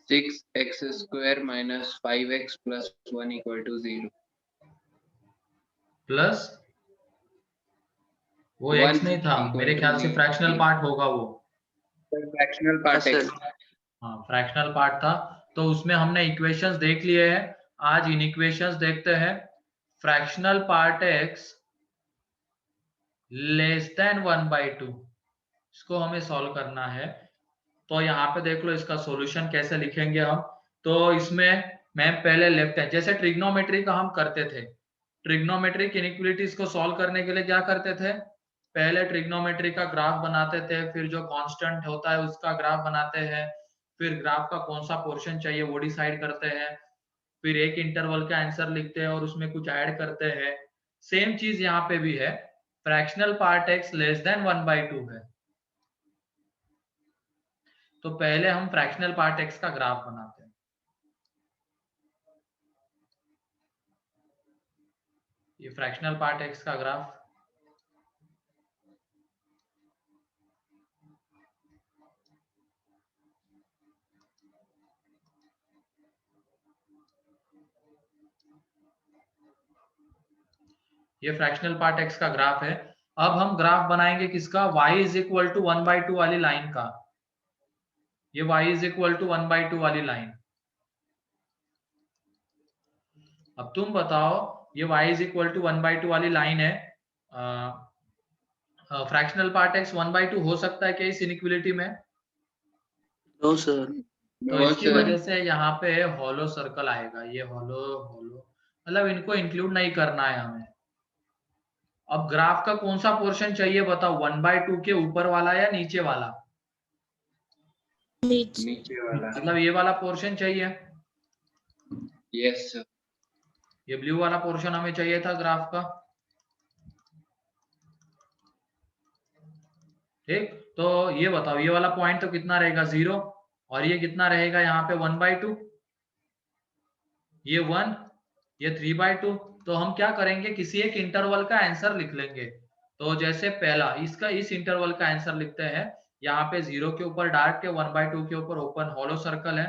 6x² minus 5x plus 1 equal to 0. Plus वो x नहीं था, मेरे ख्याल से फ्रैक्शनल पार्ट होगा वो। Fractional part x। हाँ फ्रैक्शनल पार्ट था। तो उसमें हमने इक्वेशंस देख लिए हैं, आज इन इक्वेशंस देखते हैं। Fractional part x less than 1/2, इसको हमें सॉल्व करना है। तो यहाँ पे देख लो इसका सॉल्यूशन कैसे लिखेंगे हम। तो इसमें मैं पहले लेफ्ट हैंड, जैसे ट्रिग्नोमेट्री का हम करते थे, ट्रिग्नोमेट्रिक इनइक्वालिटीज को सॉल्व करने के लिए क्या करते थे, पहले ट्रिग्नोमेट्री का ग्राफ बनाते थे, फिर जो कांस्टेंट होता है उसका ग्राफ बनाते हैं, फिर ग्राफ का कौन सा पोर्शन चाहिए वो डिसाइड करते हैं, फिर एक इंटरवल का आंसर लिखते हैं और उसमें कुछ ऐड करते हैं। सेम चीज यहाँ पे भी है, fractional part x less than 1/2 है। तो पहले हम फ्रैक्शनल पार्ट x का ग्राफ बनाते हैं। ये फ्रैक्शनल पार्ट x का ग्राफ, ये फ्रैक्शनल पार्ट x का ग्राफ है। अब हम ग्राफ बनाएंगे किसका, y इज इक्वल टू 1/2 वाली लाइन का। ये y इज इक्वल टू 1/2 वाली लाइन। अब तुम बताओ, ये y इज इक्वल टू 1/2 वाली लाइन है, फ्रैक्शनल पार्ट x 1/2 हो सकता है क्या इस इनइक्वालिटी में? No sir. तो इसकी वजह से यहाँ पे हॉलो सर्कल आएगा, ये हॉलो हॉलो, मतलब इनको इंक्लूड नहीं करना है हमें। अब ग्राफ का कौन सा पोर्शन चाहिए बताओ, 1/2 के ऊपर वाला या नीचे वाला? नीचे वाला। मतलब ये वाला पोर्शन चाहिए। Yes sir. ये ब्लू वाला पोर्शन हमें चाहिए था ग्राफ का। ठीक, तो ये बताओ ये वाला पॉइंट तो कितना रहेगा 0, और ये कितना रहेगा यहाँ पे 1/2, ये 1, ये 3/2। तो हम क्या करेंगे, किसी एक इंटरवल का आंसर लिख लेंगे। तो जैसे पहला इसका, इस इंटरवल का आंसर लिखते हैं, यहाँ पे 0 के ऊपर डार्क के 1/2 के ऊपर ओपन हॉलो सर्कल है,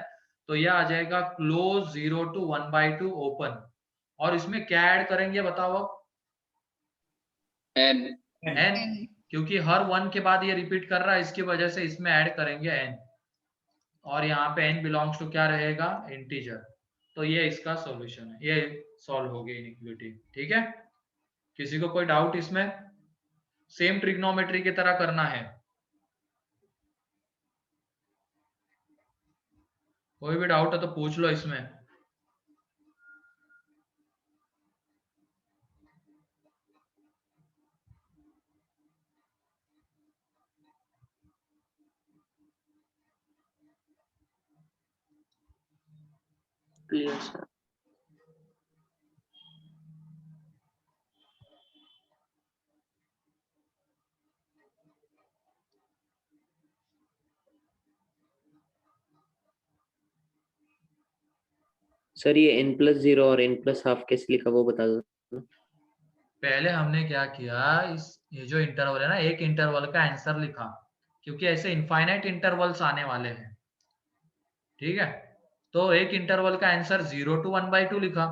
तो यह आ जाएगा क्लोज 0 to 1/2 ओपन। और इसमें क्या ऐड करेंगे बताओ अब? n। क्योंकि हर 1 के बाद ये रिपीट कर रहा है, इसकी वजह से इसमें ऐड करेंगे n, और यहाँ पे n बिलोंग्स टू क्या रहेगा, इंटीजर। तो ये इसका सॉल्यूशन है, ये सॉल्व हो गई इनइक्वालिटी। ठीक है, किसी को कोई डाउट इसमें? सेम ट्रिग्नोमेट्री की तरह करना है, कोई भी डाउट है तो पूछ लो इसमें। Clear sir. सर ये n+0 और n+हाफ कैसे लिखा वो बता दो। पहले हमने क्या किया, ये जो इंटरवल है ना, एक इंटरवल का आंसर लिखा, क्योंकि ऐसे इनफाइनाइट इंटरवल्स आने वाले हैं। ठीक है, तो एक इंटरवल का आंसर 0 to 1/2 लिखा।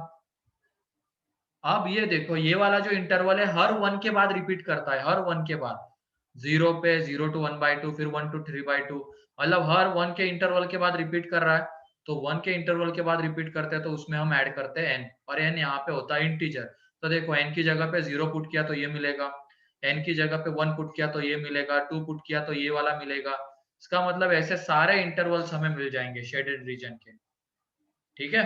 अब ये देखो, ये वाला जो इंटरवल है हर 1 के बाद रिपीट करता है, हर 1 के बाद 0 पे 0 to 1/2, फिर 1 to 3/2, मतलब हर 1 के इंटरवल के बाद रिपीट कर रहा है। तो 1 के इंटरवल के बाद रिपीट करते हैं तो उसमें हम ऐड करते हैं n, और n यहाँ पे होता है इंटीजर। तो देखो n की जगह पे 0 पुट किया तो ये मिलेगा, n की जगह पे 1 पुट किया तो ये मिलेगा, 2 पुट किया तो ये वाला मिलेगा। इसका मतलब ऐसे सारे इंटरवल्स हमें मिल जाएंगे शेडेड रीजन के। ठीक है,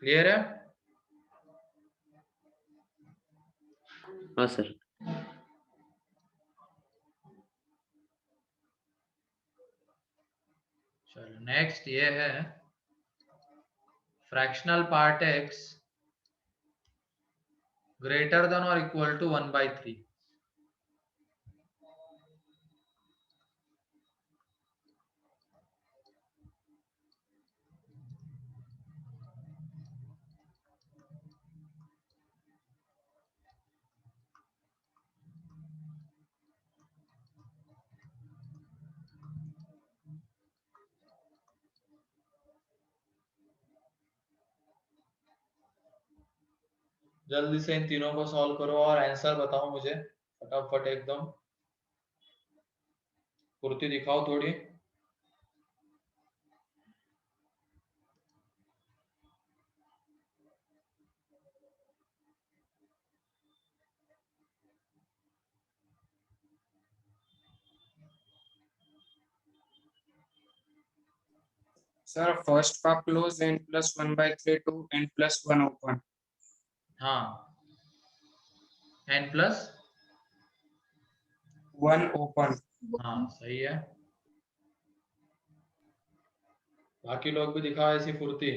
क्लियर है? हाँ सर। चलो नेक्स्ट ये है fractional part x greater than और इक्वल टू 1/3। जल्दी से इन तीनों को सॉल्व करो और आंसर बताओ मुझे फटाफट, एकदम फुर्ती दिखाओ थोड़ी। Sir, first का close n plus 1/3 to n plus 1 open. हाँ, n प्लस 1 open. हाँ सही है। बाकी लोग भी दिखाओ ऐसी फुर्ती,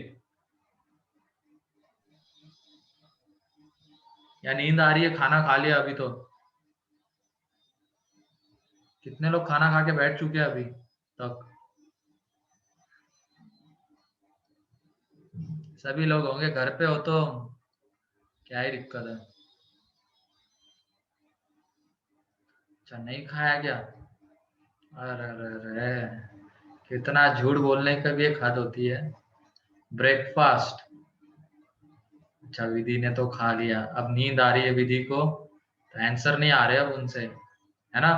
या नींद आ रही है? खाना खा लिया अभी तो? कितने लोग खाना खा के बैठ चुके हैं अभी तक? सभी लोग होंगे, घर पे हो तो क्या ही दिक्कत है। अच्छा, नहीं खाया क्या? अरे अरे अरे, कितना झूठ बोलने का भी एक हद होती है। ब्रेकफास्ट, अच्छा विधि ने तो खा लिया, अब नींद आ रही है विधि को, तो आंसर नहीं आ रहे अब उनसे, है ना?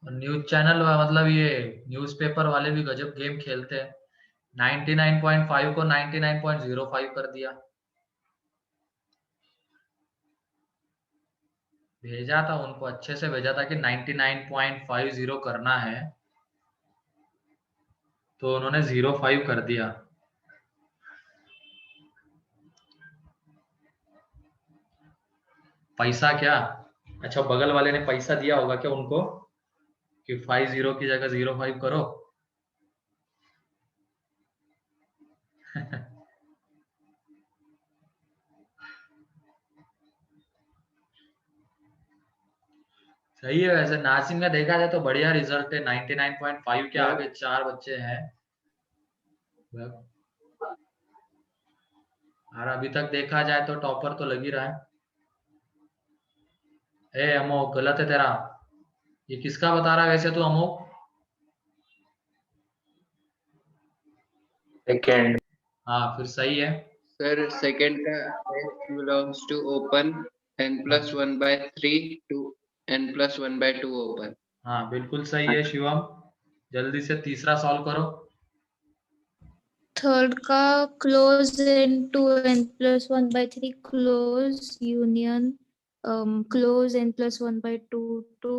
न्यूज चैनल मतलब ये न्यूज़पेपर वाले भी गजब गेम खेलते हैं। 99.5 को 99.05 कर दिया। भेजा था उनको, अच्छे से भेजा था कि 99.50 करना है, तो उन्होंने 05 कर दिया। पैसा क्या? अच्छा, बगल वाले ने पैसा दिया होगा क्या उनको कि 50 की जगह 05 करो? सही है। वैसे नासिम का देखा जाए तो बढ़िया रिजल्ट है, 99.5 के आगे 4 बच्चे हैं। और अभी तक देखा जाए तो टॉपर तो लग ही रहा है। ए अमोक, गलत है तेरा। ये किसका बता रहा है वैसे तू अमोक? सेकेंड। हाँ फिर सही है। सर सेकंड का s belongs to open n plus 1/3 to n plus 1/2 open. हाँ बिल्कुल सही है शिवम। जल्दी से तीसरा सॉल्व करो। थर्ड का close into n plus 1/3 close union close n plus 1/2 to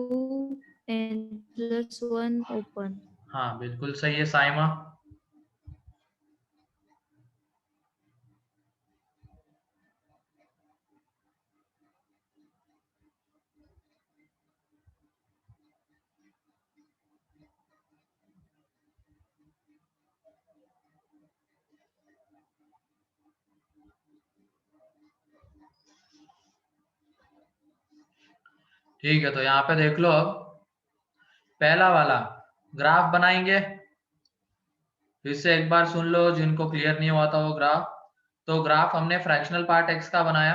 n plus 1 open. हाँ बिल्कुल सही है साइमा। ठीक है, तो यहाँ पे देख लो, अब पहला वाला ग्राफ बनाएंगे। फिर से एक बार सुन लो जिनको क्लियर नहीं हुआ था वो ग्राफ। तो ग्राफ हमने फ्रैक्शनल पार्ट x का बनाया।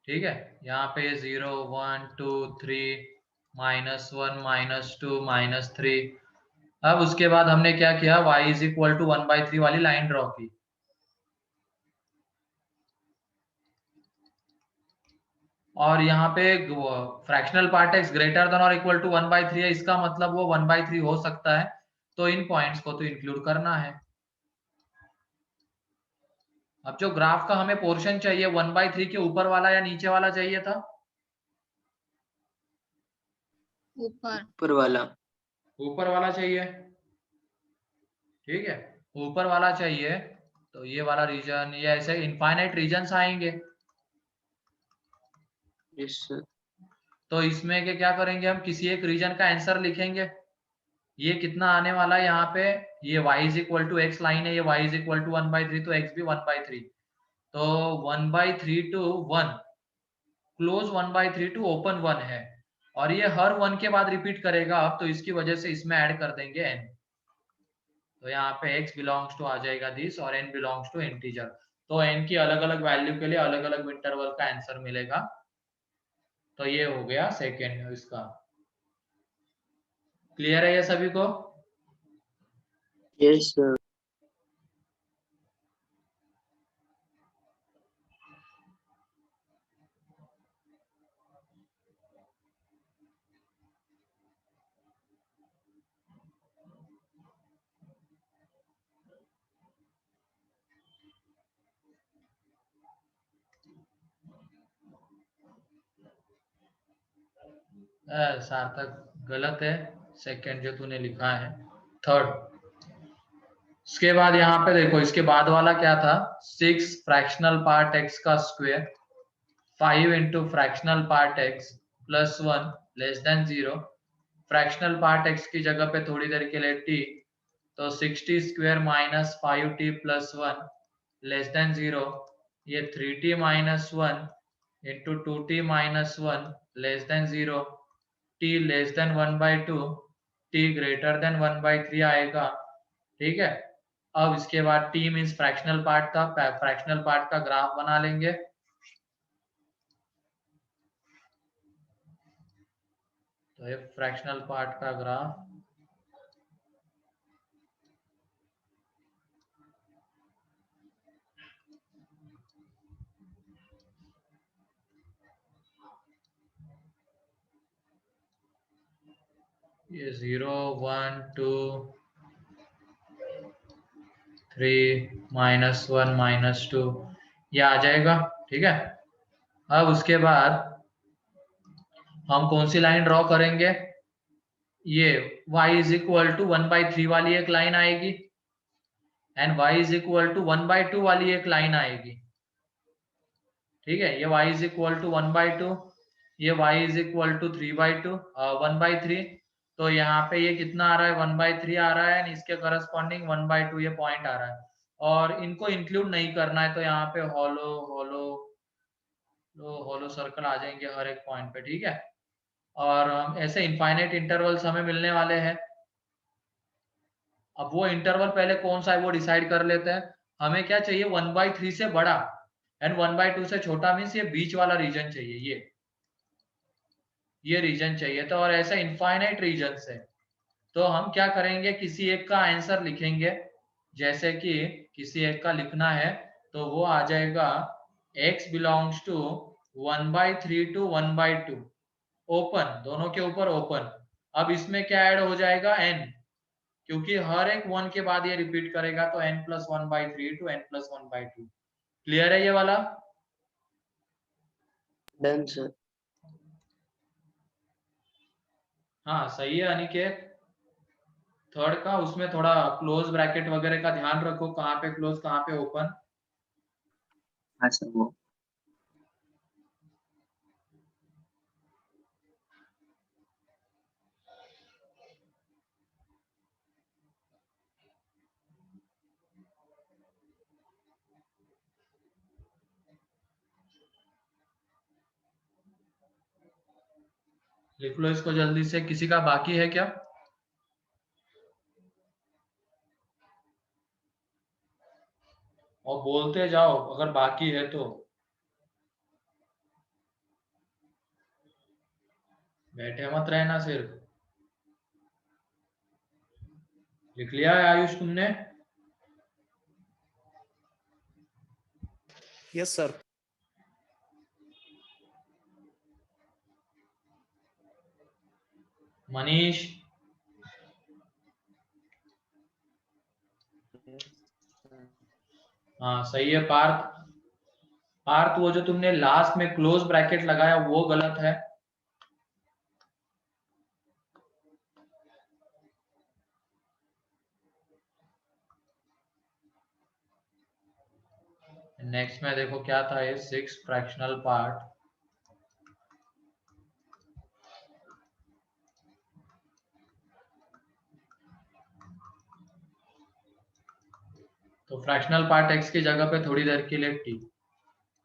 ठीक है, यहाँ पे 0 1 2 3 -1 -2 -3। अब उसके बाद हमने क्या किया, y इज इक्वल टू 1/3 वाली लाइन ड्रॉ की। और यहाँ पे fractional part x greater than और इक्वल टू 1/3 है, इसका मतलब वो 1/3 हो सकता है, तो इन पॉइंट्स को तो इंक्लूड करना है। अब जो ग्राफ का हमें पोर्शन चाहिए, 1/3 के ऊपर वाला या नीचे वाला चाहिए था? ऊपर वाला। ऊपर वाला चाहिए। ठीक है, ऊपर वाला चाहिए, तो ये वाला रीजन, ये ऐसे इनफाइनाइट रीजन्स आएंगे। Yes sir. तो इसमें के क्या करेंगे, हम किसी एक रीजन का आंसर लिखेंगे। ये कितना आने वाला है यहाँ पे, ये y is equal to x line है, ये y इज इक्वल टू 1/3, तो x भी 1/3, तो 1/3 टू 1, क्लोज 1/3 टू ओपन 1 है, और ये हर 1 के बाद रिपीट करेगा अब, तो इसकी वजह से इसमें ऐड कर देंगे n। तो यहाँ पे x बिलोंग्स टू आ जाएगा दिस और n बिलोंग्स टू इंटीजर। तो n की अलग अलग वैल्यू के लिए अलग अलग इंटरवल का आंसर मिलेगा। तो ये हो गया सेकेंड इसका। क्लियर है ये सभी को? Yes sir. सार्थक गलत है, सेकेंड जो तूने लिखा है, थर्ड। इसके बाद यहाँ पे देखो, इसके बाद वाला क्या था, 6 फ्रैक्शनल पार्ट x का square 5 into fractional part x plus 1 less then 0। Fractional part x की जगह पे थोड़ी देर के लिए t, तो 60 square minus 5t plus 1 less then 0। ये 3t minus 1 into 2t minus 1 less then 0, t less than 1/2, t greater than 1/3 आएगा। ठीक है, अब इसके बाद t मीन्स फ्रैक्शनल पार्ट था, फ्रैक्शनल पार्ट का ग्राफ बना लेंगे। तो ये फ्रैक्शनल पार्ट का ग्राफ, ये 0 1 2 3 -1 -2 ये आ जाएगा। ठीक है, अब उसके बाद हम कौन सी लाइन ड्रॉ करेंगे, ये y इज इक्वल टू 1/3 वाली एक लाइन आएगी and y is equal to 1/2 वाली एक लाइन आएगी। ठीक है, ये y इज इक्वल टू 1/2, ये y इज इक्वल टू 1/3, तो यहाँ पे ये कितना आ रहा है, 1/3 आ रहा है, इसके करस्पॉन्डिंग 1/2 ये पॉइंट आ रहा है, और इनको इंक्लूड नहीं करना है, तो यहाँ पे हॉलो हॉलो हॉलो सर्कल आ जाएंगे हर एक पॉइंट पे। ठीक है, और ऐसे इनफाइनाइट इंटरवल्स हमें मिलने वाले हैं। अब वो इंटरवल पहले कौन सा है वो डिसाइड कर लेते हैं। हमें क्या चाहिए, 1/3 से बड़ा एंड 1/2 से छोटा, मीन्स ये बीच वाला रीजन चाहिए, ये रीजन चाहिए। तो और ऐसा इनफाइनाइट रीजन है, तो हम क्या करेंगे, किसी एक का आंसर लिखेंगे। जैसे कि किसी एक का लिखना है तो वो आ जाएगा x belongs to 1/3 to 1/2 open, दोनों के ऊपर ओपन। अब इसमें क्या ऐड हो जाएगा, n, क्योंकि हर एक 1 के बाद ये रिपीट करेगा, तो n plus 1/3 to n plus 1/2। Clear है ये वाला? Done sir. हाँ सही है अनिकेत। थर्ड का उसमें थोड़ा क्लोज ब्रैकेट वगैरह का ध्यान रखो, कहाँ पे क्लोज कहाँ पे ओपन। हाँ सर वो। लिख लो इसको जल्दी से, किसी का बाकी है क्या? और बोलते जाओ अगर बाकी है तो, बैठे मत रहना सिर्फ। लिख लिया है आयुष तुमने? Yes sir. मनीष? हाँ सही है पार्थ। पार्थ वो जो तुमने लास्ट में क्लोज ब्रैकेट लगाया वो गलत है। नेक्स्ट में देखो क्या था, ये 6 फ्रैक्शनल पार्ट तो फ्रैक्शनल पार्ट x की जगह पे थोड़ी देर के लिए t,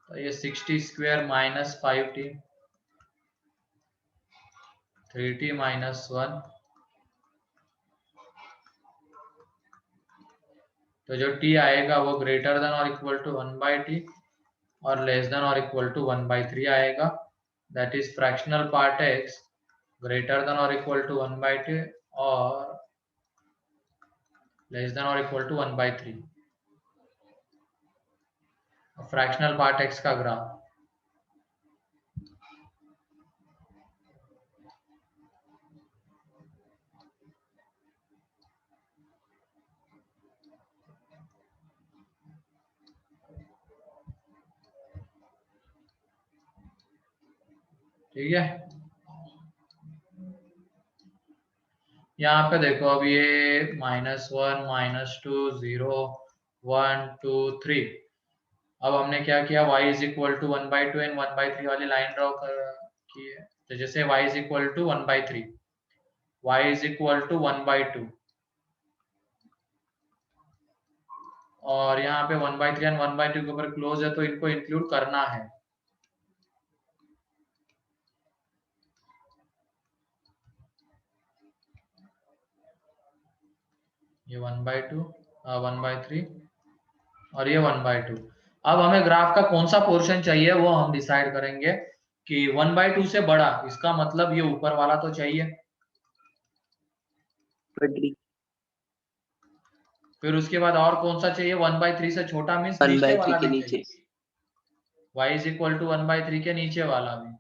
तो ये 60 square minus 5t, 3t minus 1, तो जो t आएगा वो ग्रेटर देन और इक्वल टू 1/t और लेस देन और इक्वल टू 1/3 आएगा। That is fractional part x greater than और इक्वल टू 1/t और लेस देन और equal to 1/3। Fractional part x का ग्राफ, ठीक है। यहाँ पे देखो अब ये -1 -2 0 1 2 3। अब हमने क्या किया, y is equal to 1/2 and 1/3 वाली लाइन ड्रॉ की है। तो जैसे y is equal to 1/3, y is equal to 1/2 और यहाँ पे 1/3 एंड 1/2 के ऊपर क्लोज है तो इनको इंक्लूड करना है। ये 1/2 1/3 और ये 1/2। अब हमें ग्राफ का कौन सा पोर्शन चाहिए वो हम डिसाइड करेंगे कि 1/2 से बड़ा, इसका मतलब ये ऊपर वाला तो चाहिए। Agree. फिर उसके बाद और कौन सा चाहिए, 1/3 से छोटा मीन्स नीचे 1/3 वाला के भी नीचे। चाहिए, y इज इक्वल टू 1/3 के नीचे वाला भी।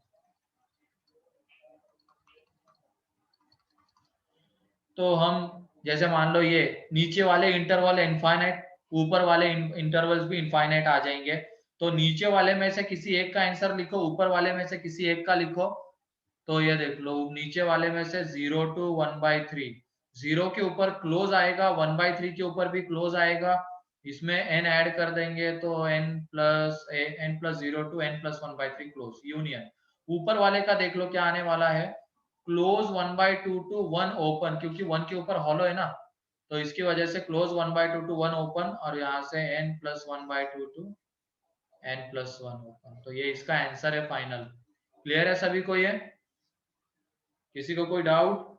तो हम जैसे मान लो ये नीचे वाले इंटरवल इनफाइनाइट, ऊपर वाले इंटरवल्स भी इनफाइनाइट आ जाएंगे। तो नीचे वाले में से किसी एक का आंसर लिखो, ऊपर वाले में से किसी एक का लिखो। तो ये देख लो, नीचे वाले में से 0 to 1/3, 0 के ऊपर क्लोज आएगा, 1/3 के ऊपर भी क्लोज आएगा। इसमें n ऐड कर देंगे तो n+0 to n+1/3 close union. ऊपर वाले का देख लो क्या आने वाला है, क्लोज 1/2 to 1 ओपन, क्योंकि 1 के ऊपर हॉलो है ना, तो इसकी वजह से क्लोज 1/2 to 1 ओपन और यहाँ से n+1/2 to n+1 ओपन। तो ये इसका आंसर है फाइनल। क्लियर है सभी को? ये किसी को कोई डाउट?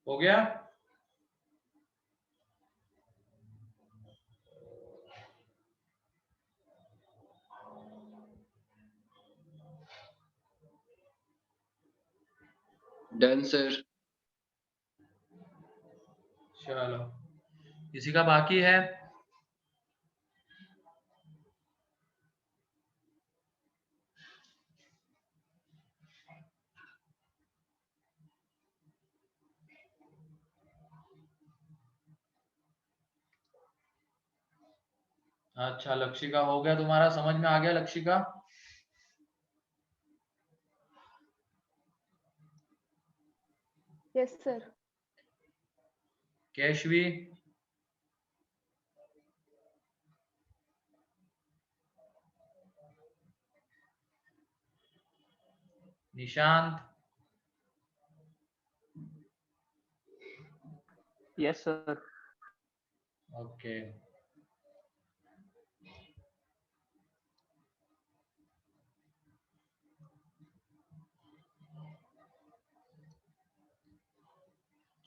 हो गया? Done sir. चलो, किसी का बाकी है? अच्छा लक्षिका, हो गया तुम्हारा, समझ में आ गया Lakshika? Yes sir. Keshavi, Nishant, Yes sir. Okay.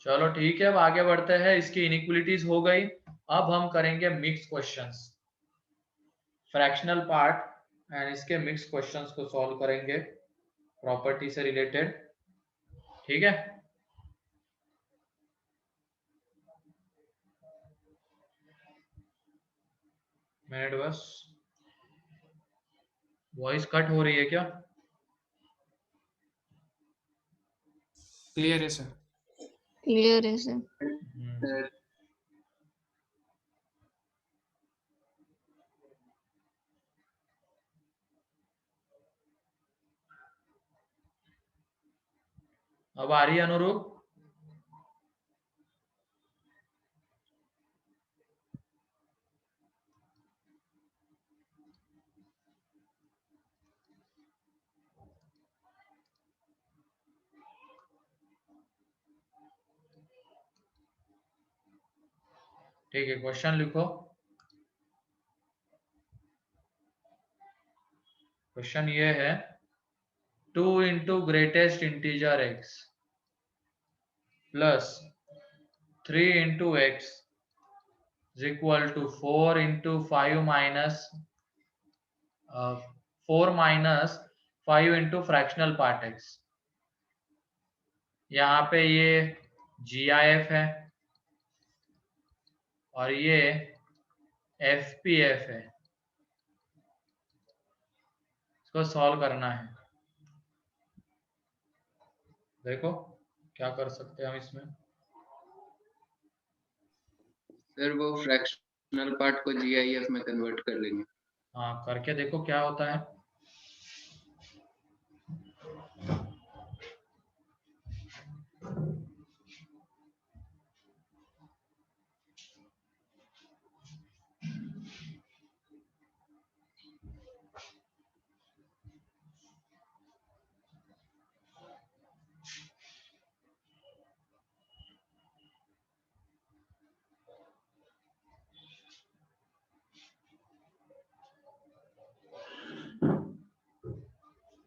चलो ठीक है, अब आगे बढ़ते हैं। इसकी इनइक्वलिटीज हो गई। अब हम करेंगे mix questions, fractional part and इसके मिक्स क्वेश्चंस को सॉल्व करेंगे प्रॉपर्टी से रिलेटेड। ठीक है, मिनट बस, वॉइस कट हो रही है क्या? क्लियर है सर। क्लियर है सर। सर अब आ रही है अनुरूप? ठीक है, क्वेश्चन लिखो। क्वेश्चन ये है 2 into greatest integer x plus 3 into x is equal to 4 into 5 minus 4 minus 5 into fractional part x। यहाँ पे ये GIF है और ये FPF है। इसको सॉल्व करना है। देखो क्या कर सकते हैं हम इसमें। सर वो फ्रैक्शनल पार्ट को GIF में कन्वर्ट कर लेंगे। हाँ, करके देखो क्या होता है।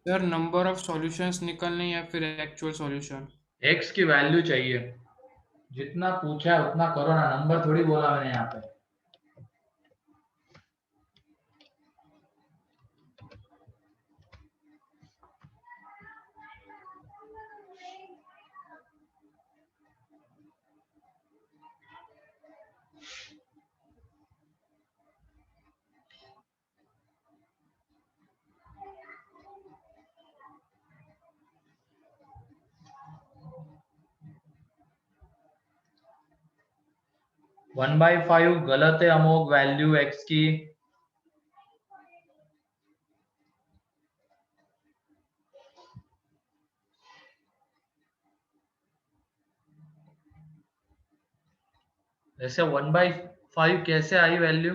सर नंबर ऑफ सॉल्यूशंस निकलने या फिर एक्चुअल सॉल्यूशन? x की वैल्यू चाहिए। जितना पूछा है उतना करो ना, नंबर थोड़ी बोला मैंने यहाँ पे। वन बाई 5 गलत है अमोघ वैल्यू x की। ऐसे 1/5 कैसे आई वैल्यू?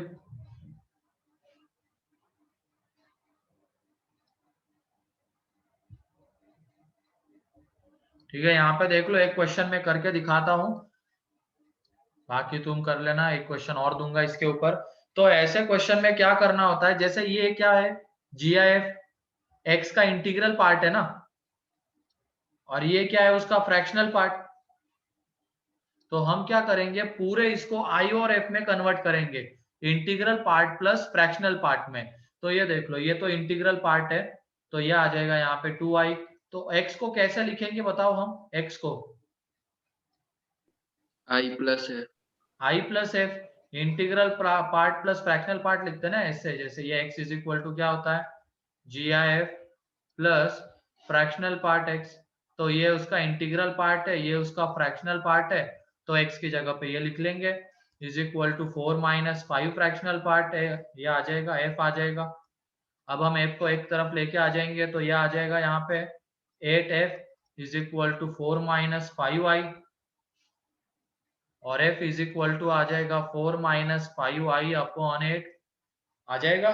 ठीक है, यहाँ पे देख लो, एक क्वेश्चन में करके दिखाता हूँ, बाकी तुम कर लेना। एक क्वेश्चन और दूंगा इसके ऊपर। तो ऐसे क्वेश्चन में क्या करना होता है, जैसे ये क्या है, GIF x का इंटीग्रल पार्ट है ना, और ये क्या है, उसका फ्रैक्शनल पार्ट। तो हम क्या करेंगे, पूरे इसको i और f में कन्वर्ट करेंगे, integral part plus fractional part में। तो ये देख लो, ये तो इंटीग्रल पार्ट है, तो ये आ जाएगा यहाँ पे 2i। तो x को कैसे लिखेंगे बताओ हम, x को I प्लस है i plus F integral part plus fractional part लिखते हैं ना ऐसे। जैसे ये x इज इक्वल टू क्या होता है, GIF plus fractional part x। तो ये उसका इंटीग्रल पार्ट है, ये उसका फ्रैक्शनल पार्ट है, तो x की जगह पे ये लिख लेंगे, is equal to 4 minus 5 fractional part है, ये आ जाएगा, f आ जाएगा। अब हम f को एक तरफ लेके आ जाएंगे, तो ये आ जाएगा यहाँ पे 8f is equal to 4 minus 5i, और f इज इक्वल टू आ जाएगा 4 माइनस 5i अपॉन 8 आ जाएगा।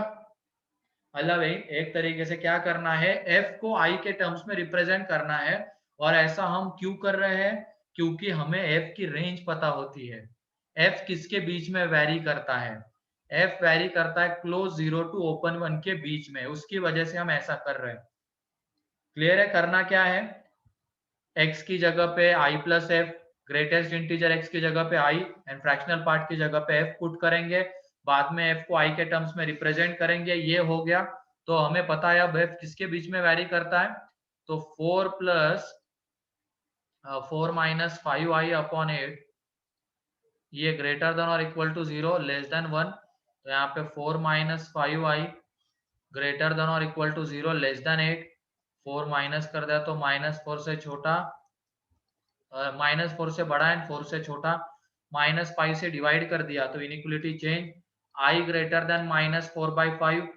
मतलब एक तरीके से क्या करना है, f को i के टर्म्स में रिप्रेजेंट करना है। और ऐसा हम क्यों कर रहे हैं, क्योंकि हमें f की रेंज पता होती है। f किसके बीच में वैरी करता है, f वैरी करता है क्लोज 0 टू ओपन 1 के बीच में, उसकी वजह से हम ऐसा कर रहे हैं। क्लियर है? करना क्या है, x की जगह पे i plus F, greatest integer x की जगह पे i एंड फ्रैक्शनल पार्ट की जगह पे f पुट करेंगे, बाद में f को i के टर्म्स में रिप्रेजेंट करेंगे। ये हो गया। तो हमें पता है अब f किसके बीच में वैरी करता है, तो 4 प्लस 4 माइनस 5i अपॉन 8, ये ग्रेटर देन और इक्वल टू 0 लेस देन 1। तो यहाँ पे 4 माइनस 5i ग्रेटर देन और equal to 0 less than 8। 4 minus कर दिया तो -4 से छोटा, -4 से बड़ा एंड 4 से छोटा, -5 से डिवाइड कर दिया तो inequality change, i greater then -4/5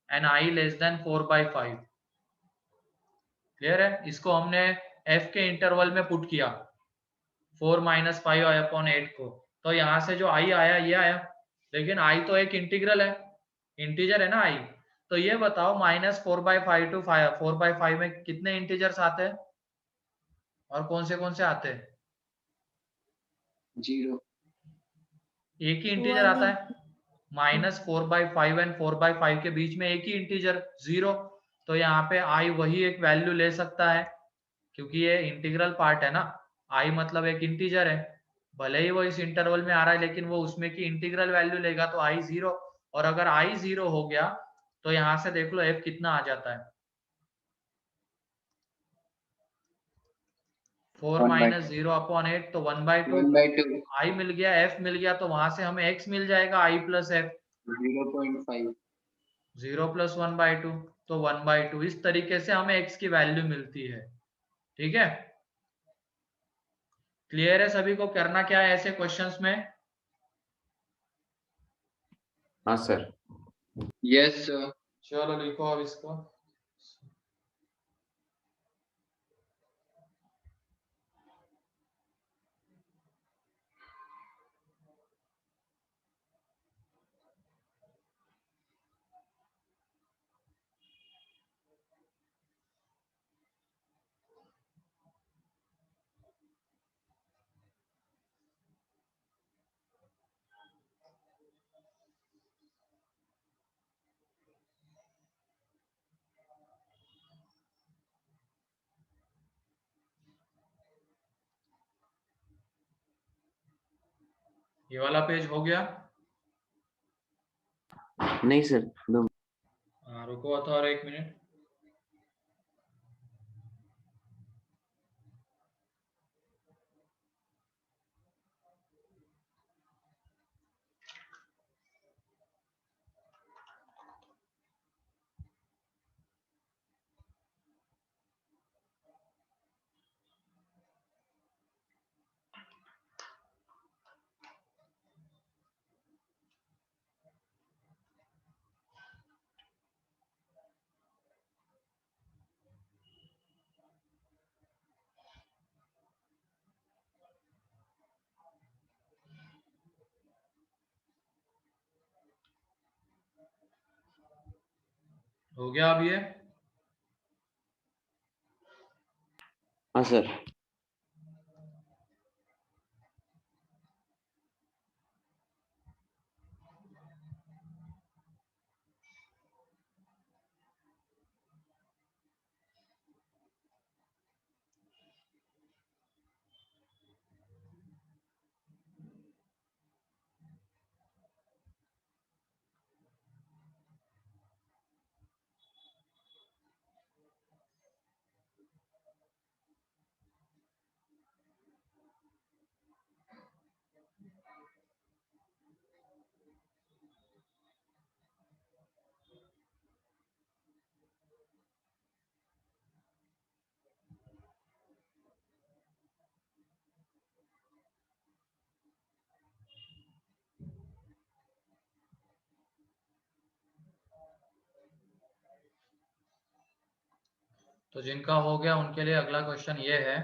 and i less than 4/5। Clear है? इसको हमने f के इंटरवल में पुट किया 4 माइनस 5/8 को, तो यहाँ से जो i आया ये आया, लेकिन i तो एक इंटीग्रल है, इंटीजर है ना i। तो ये बताओ -4/5 टू 4/5 में कितने इंटीजर्स आते हैं और कौन से आते हैं? 0। एक ही इंटीजर आता है, -4/5 एंड 4/5 के बीच में एक ही इंटीजर 0। तो यहाँ पे i वही एक वैल्यू ले सकता है, क्योंकि ये इंटीग्रल पार्ट है ना, i मतलब एक इंटीजर है, भले ही वो इस इंटरवल में आ रहा है लेकिन वो उसमें की इंटीग्रल वैल्यू लेगा, तो i 0। और अगर i 0 हो गया तो यहाँ से देख लो f कितना आ जाता है, 4 माइनस 0/8 तो 1/2। 1/2 i मिल गया, f मिल गया, तो वहां से हमें x मिल जाएगा i प्लस f, 0.5। 0 प्लस 1/2 तो 1/2। इस तरीके से हमें x की वैल्यू मिलती है। ठीक है, क्लियर है सभी को? करना क्या है ऐसे क्वेश्चंस में? हाँ सर। Yes sir. चलो लिखो अब इसको। ये वाला पेज हो गया? नहीं सर, दो। हाँ रुको तो और 1 मिनट। हो गया अब ये? हाँ सर। तो जिनका हो गया उनके लिए अगला क्वेश्चन ये है,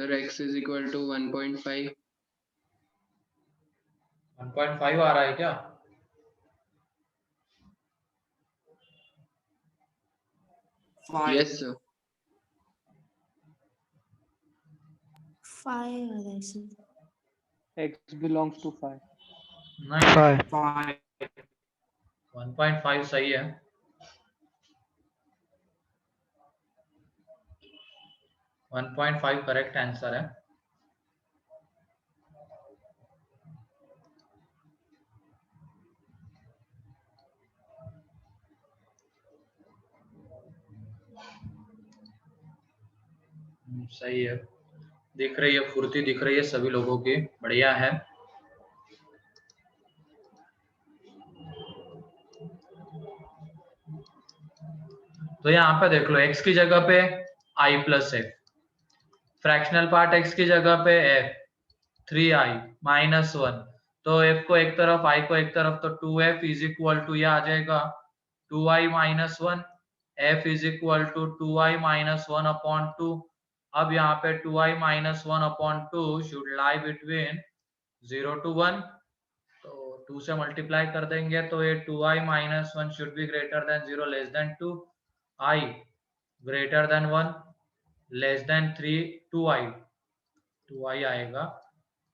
Sir, x is equal to 1.5. 1.5 आ रहा है क्या? Yes, sir. 5 आ रहा है sir. X belongs to 5. नहीं, 5. 1.5 सही है. 1.5 करेक्ट आंसर है. सही है. दिख रही है, फुर्ती दिख रही है सभी लोगों की. बढ़िया है. तो यहाँ पे देख लो, x की जगह पे i plus F, fractional part x की जगह पे f, 3i माइनस 1. तो f को एक तरफ, i को एक तरफ, तो 2f इज इक्वल टू यह आ जाएगा 2i minus 1. f is equal to 2i minus 1 upon 2. अब यहाँ पे 2i minus 1 upon 2 should lie between 0 to 1. तो 2 से मल्टीप्लाई कर देंगे तो ये 2i minus 1 should be greater than 0 less then 2, i greater then 1 less than 3, 2i आएगा.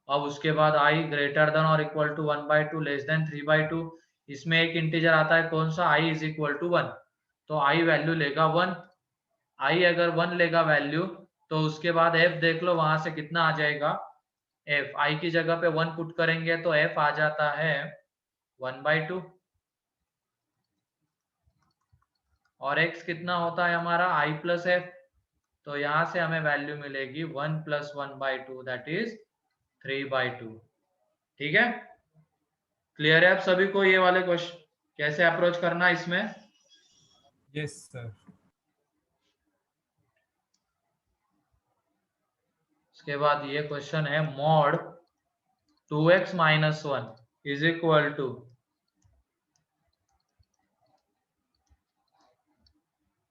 अब उसके बाद i ग्रेटर देन और इक्वल टू 1/2 लेस देन 3/2. इसमें एक इंटीजर आता है कौन सा, i इज इक्वल टू 1. तो i वैल्यू लेगा 1. i अगर 1 लेगा वैल्यू तो उसके बाद f देख लो वहां से कितना आ जाएगा. f i की जगह पे 1 पुट करेंगे तो f आ जाता है 1/2. और x कितना होता है हमारा i प्लस f. तो यहां से हमें वैल्यू मिलेगी 1 प्लस 1/2 दैट इज 3/2. ठीक है, क्लियर है आप सभी को ये वाले क्वेश्चन कैसे अप्रोच करना है इसमें? Yes, sir. उसके बाद ये क्वेश्चन है mod 2x minus 1 is equal to,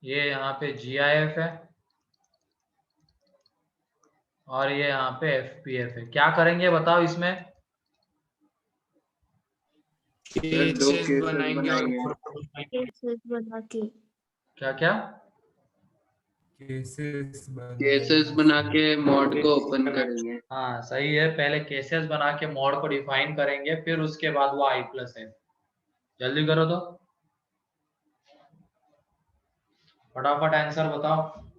ये यहाँ पे GIF है और ये यहाँ पे FPF है. क्या करेंगे बताओ इसमें? Sir, दो केसेस cases बनाएंगे और बनाएंगे. Cases बना के. क्या क्या? केसेस बना के मॉड को ओपन करेंगे. हाँ सही है, पहले केसेस बना के मॉड को डिफाइन करेंगे, फिर उसके बाद वो i प्लस है. जल्दी करो तो, फटाफट आंसर बताओ.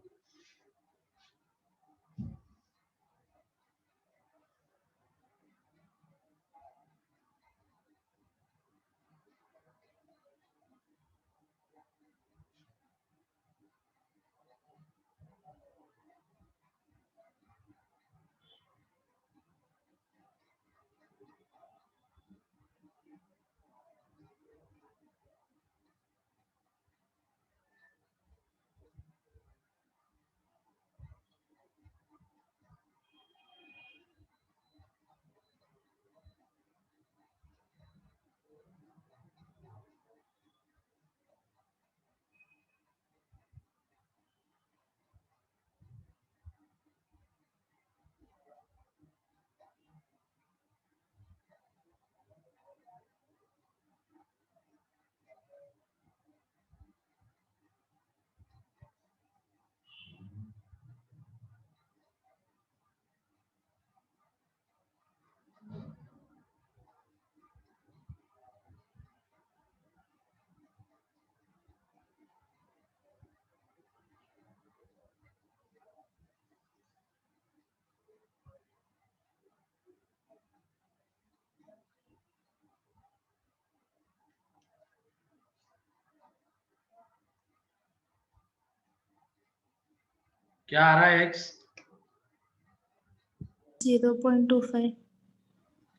क्या आ रहा है x? 0.25.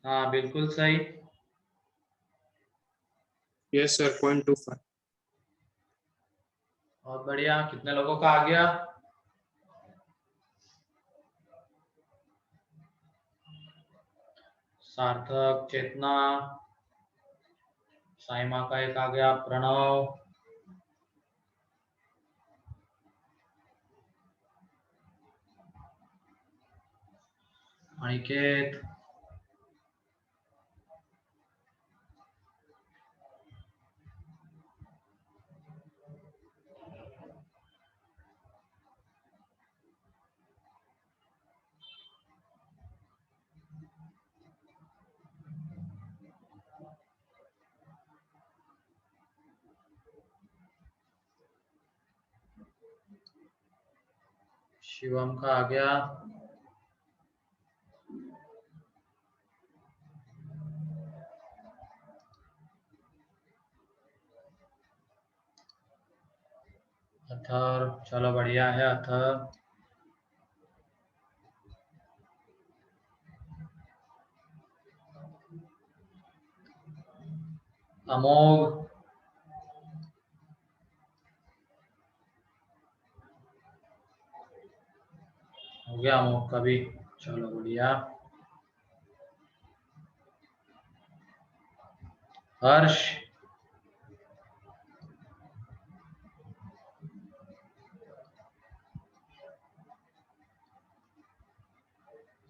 हाँ बिल्कुल सही. Yes, sir. 0.25. बहुत बढ़िया. कितने लोगों का आ गया? सार्थक, चेतना, साइमा का एक आ गया, प्रणव, अनिकेत, शिवम का आ गया, अथर, चलो बढ़िया है अथर। अमोघ, हो गया अमोघ का भी, चलो बढ़िया। हर्ष,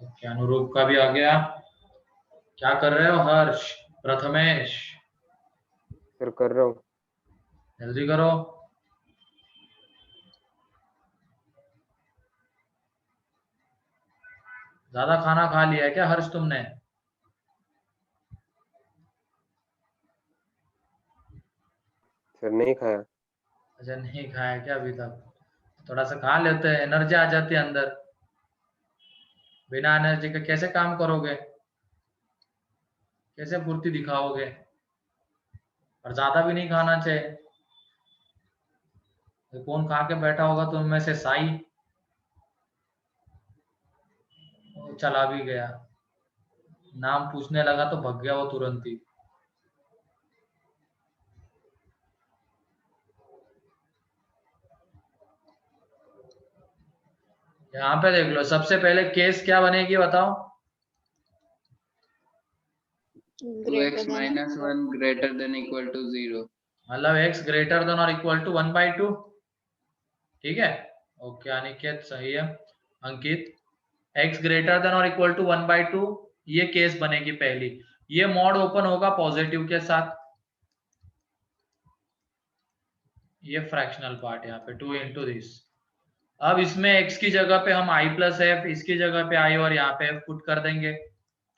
ओके, अनुरूप का भी आ गया। क्या कर रहे हो हर्ष? प्रथमेश, सर कर रहा हूँ। जल्दी करो। ज्यादा खाना खा लिया है क्या हर्ष तुमने? सर नहीं खाया। अच्छा, नहीं खाया क्या अभी तक? थोड़ा सा खा लेते हैं, एनर्जी आ जाती है अंदर। बिना एनर्जी के कैसे काम करोगे, कैसे फुर्ती दिखाओगे? और ज्यादा भी नहीं खाना चाहिए। तो कौन खा के बैठा होगा तुम में से? साई, वो चला भी गया, नाम पूछने लगा तो भग गया वो तुरंत ही। यहाँ पे देख लो, सबसे पहले केस क्या बनेगी बताओ? 2x minus 1 greater than equal to 0. मतलब x ग्रेटर देन और इक्वल टू 1/2। ठीक है, ओके अनिकेत सही है। अंकित, x ग्रेटर देन और इक्वल टू 1/2, ये केस बनेगी पहली। ये मॉड ओपन होगा पॉजिटिव के साथ। ये फ्रैक्शनल पार्ट यहाँ पे 2 into दिस। अब इसमें x की जगह पे हम i प्लस एफ, इसकी जगह पे i और यहाँ पे f पुट कर देंगे।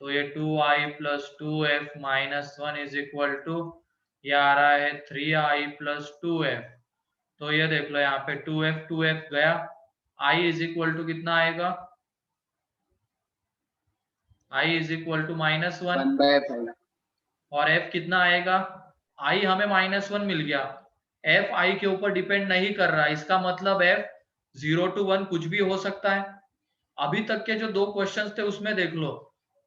तो ये 2i plus 2f minus 1 is equal to, ये आ रहा है 3i प्लस 2f। तो ये देख लो यहाँ पे 2f गया, i इज इक्वल टू कितना आएगा? i is equal to -1 1/5. और f कितना आएगा? i हमें -1 मिल गया, f i के ऊपर डिपेंड नहीं कर रहा, इसका मतलब f 0 to 1 कुछ भी हो सकता है। अभी तक के जो 2 क्वेश्चंस थे उसमें देख लो,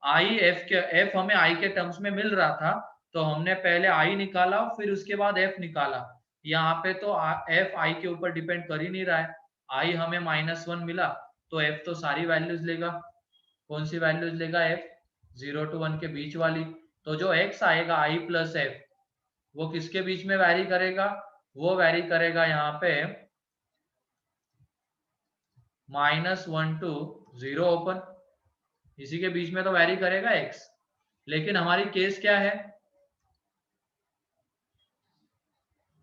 f हमें i के टर्म्स में मिल रहा था, तो हमने पहले i निकाला फिर उसके बाद f निकाला। यहाँ पे तो f i के ऊपर डिपेंड कर ही नहीं रहा है, i हमें -1 मिला, तो f तो सारी वैल्यूज लेगा। कौन सी वैल्यूज लेगा f? 0 to 1 के बीच वाली। तो जो x आएगा i प्लस f, वो किसके बीच में वैरी करेगा? वो वैरी करेगा यहाँ पे -1 to 0 ओपन, इसी के बीच में तो वैरी करेगा x। लेकिन हमारी केस क्या है?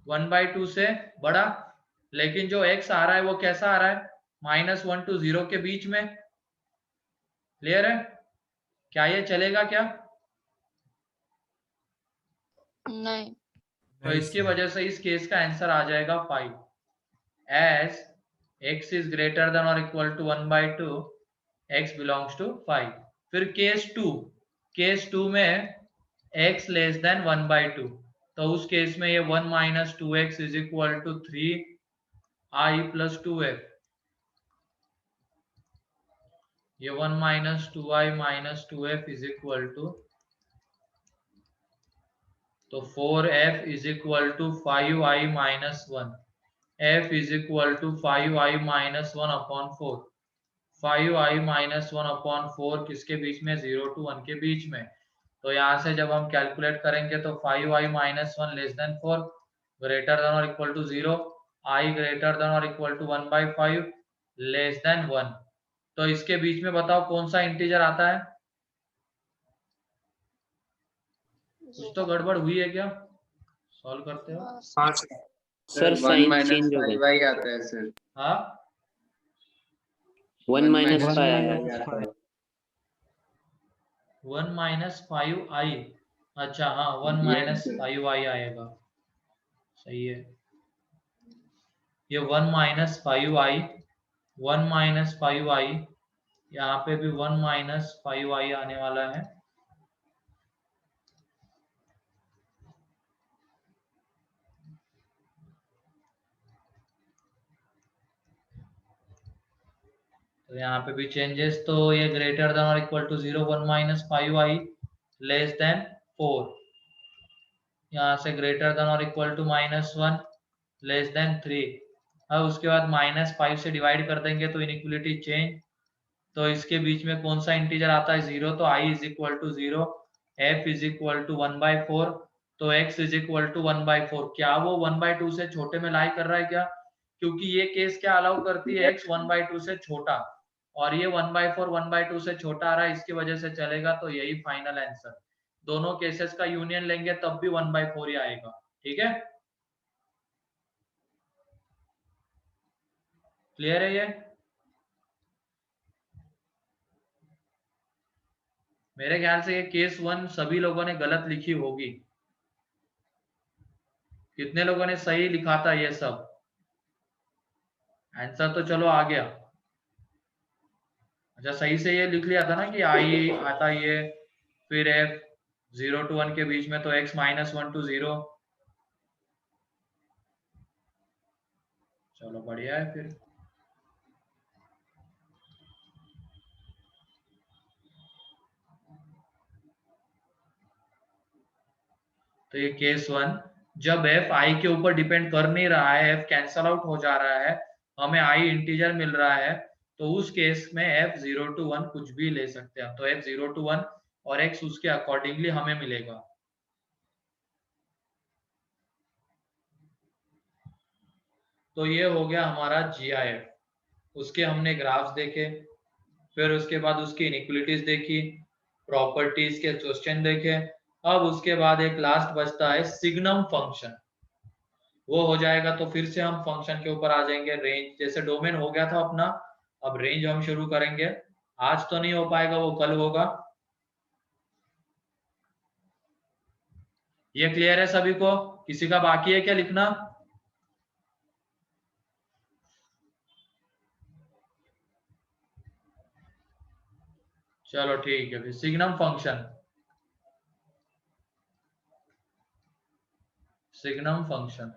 1/2 से बड़ा, लेकिन जो x आ रहा है वो कैसा आ रहा है? -1 to 0 के बीच में। क्लियर है? क्या ये चलेगा क्या? नहीं। तो इसकी वजह से इस केस का आंसर आ जाएगा 5। As x is greater than और equal to 1/2, x belongs to 5। फिर केस 2 में x लेस देन 1/2, तो उस केस में ये 1 - 2x is equal to 3i plus 2f। ये 1 - 2i - 2f is equal to, तो 4f is equal to 5i - 1, f is equal to 5i - 1 upon 4। 5i - 1 upon 4 किसके बीच में? 0 to 1 के बीच में। तो यहाँ से जब हम कैलकुलेट करेंगे तो 5i - 1 less than 4, greater than और equal to 0, i greater than और इक्वल टू 1/5, लेस देन 1। तो इसके बीच में बताओ कौन सा इंटीजर आता है? कुछ तो गड़बड़ हुई है क्या? सॉल्व करते हो? हाँ sir. Sir 1 sign minus change हो गया। 5y आता है सर। हाँ 1 माइनस 1 5 आया। आता है। 1 माइनस 5i। अच्छा हाँ 1 Yes, माइनस sir. 5i आएगा, सही है। ये 1 माइनस 5i, 1 माइनस 5i, यहाँ पे भी 1 माइनस 5i आने वाला है। तो यहाँ पे भी चेंजेस, तो ये ग्रेटर देन और equal to 0, 1 minus 5i less than 4, यहाँ से ग्रेटर देन और इक्वल टू -1 लेस देन 3। अब उसके बाद -5 से डिवाइड कर देंगे तो इनइक्वलिटी चेंज। तो इसके बीच में कौन सा इंटीजर आता है? 0। तो i is equal to 0, f is equal to 1/4, तो x इज इक्वल टू 1/4। क्या वो 1/2 से छोटे में लाई कर रहा है क्या? क्योंकि ये केस क्या अलाउ करती है? x 1/2 से छोटा, और ये 1/4 1/2 से छोटा आ रहा है, इसकी वजह से चलेगा। तो यही फाइनल आंसर। दोनों केसेस का यूनियन लेंगे तब भी 1/4 ही आएगा। ठीक है, क्लियर है ये? मेरे ख्याल से ये केस 1 सभी लोगों ने गलत लिखी होगी। कितने लोगों ने सही लिखा था ये सब? आंसर तो चलो आ गया। अच्छा सही से ये लिख लिया था ना कि आई आता ये, फिर f 0 to 1 के बीच में, तो x -1 to 0। चलो बढ़िया है फिर। तो ये केस 1, जब f i के ऊपर डिपेंड कर नहीं रहा है, f कैंसल आउट हो जा रहा है, हमें i इंटीजर मिल रहा है, तो उस केस में f 0 to 1 कुछ भी ले सकते हैं। तो f 0 to 1 और x उसके अकॉर्डिंगली हमें मिलेगा। तो ये हो गया हमारा GIF। उसके हमने ग्राफ्स देखे, फिर उसके बाद उसकी इनइक्वलिटीज देखी, प्रॉपर्टीज के क्वेश्चन देखे। अब उसके बाद एक लास्ट बचता है सिग्नम फंक्शन। वो हो जाएगा तो फिर से हम फंक्शन के ऊपर आ जाएंगे। रेंज जैसे डोमेन हो गया था अपना, अब रेंज हम शुरू करेंगे। आज तो नहीं हो पाएगा, वो कल होगा। ये क्लियर है सभी को? किसी का बाकी है क्या लिखना? चलो ठीक है, फिर signum function. Signum function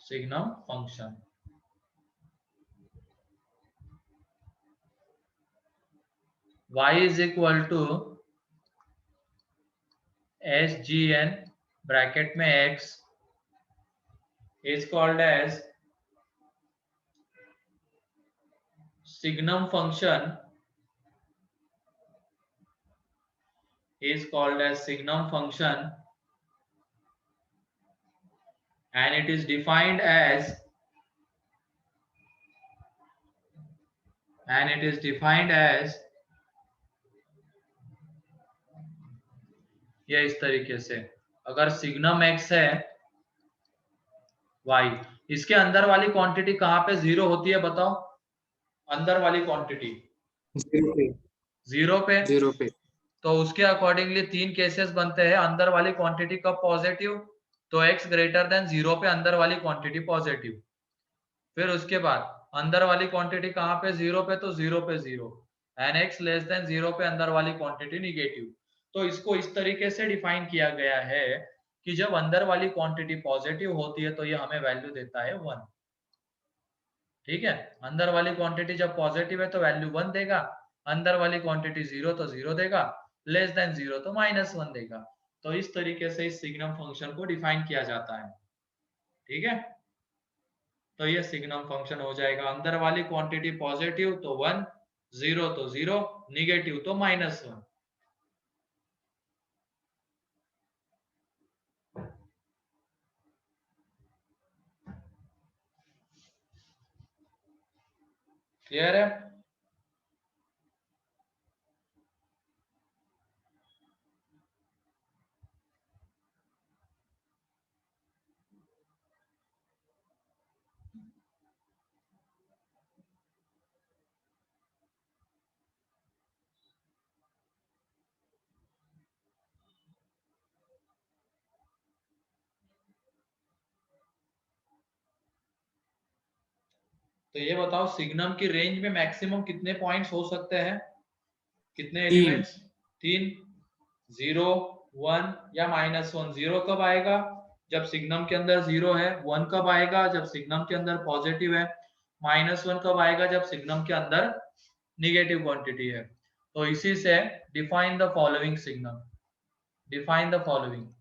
signum function y is equal to SGN bracket में x is called as signum function is called as signum function, and it is defined as ये इस तरीके से। अगर सिग्नम x है y, इसके अंदर वाली क्वांटिटी कहां पे 0 होती है बताओ? अंदर वाली क्वांटिटी 0 पे। 0 पे। तो उसके अकॉर्डिंगली 3 केसेस बनते हैं। अंदर वाली क्वांटिटी कब पॉजिटिव? तो x ग्रेटर देन 0 पे अंदर वाली क्वांटिटी पॉजिटिव। फिर उसके बाद अंदर वाली क्वांटिटी कहां पे? 0 पे, तो 0 पे 0, एंड x लेस देन 0 पे अंदर वाली क्वांटिटी निगेटिव। तो इसको इस तरीके से डिफाइन किया गया है कि जब अंदर वाली क्वांटिटी पॉजिटिव होती है तो ये हमें वैल्यू देता है 1। ठीक है, अंदर वाली क्वांटिटी जब पॉजिटिव है तो वैल्यू 1 देगा, अंदर वाली क्वांटिटी 0 तो 0 देगा, लेस देन 0 तो -1 देगा। तो इस तरीके से इस सिग्नम फंक्शन को डिफाइन किया जाता है। ठीक है, तो ये सिग्नम फंक्शन हो जाएगा। अंदर वाली क्वांटिटी पॉजिटिव तो 1, 0 तो 0, निगेटिव तो -1। क्लियर है? तो ये बताओ सिग्नम की रेंज में मैक्सिमम कितने पॉइंट्स हो सकते हैं? कितने एलिमेंट्स? 3, 0, 1 या -1। 0 कब आएगा? जब सिग्नम के अंदर 0 है। 1 कब आएगा? जब सिग्नम के अंदर पॉजिटिव है। -1 कब आएगा? जब सिग्नम के अंदर निगेटिव क्वांटिटी है। तो इसी से define the following signum. Define the following.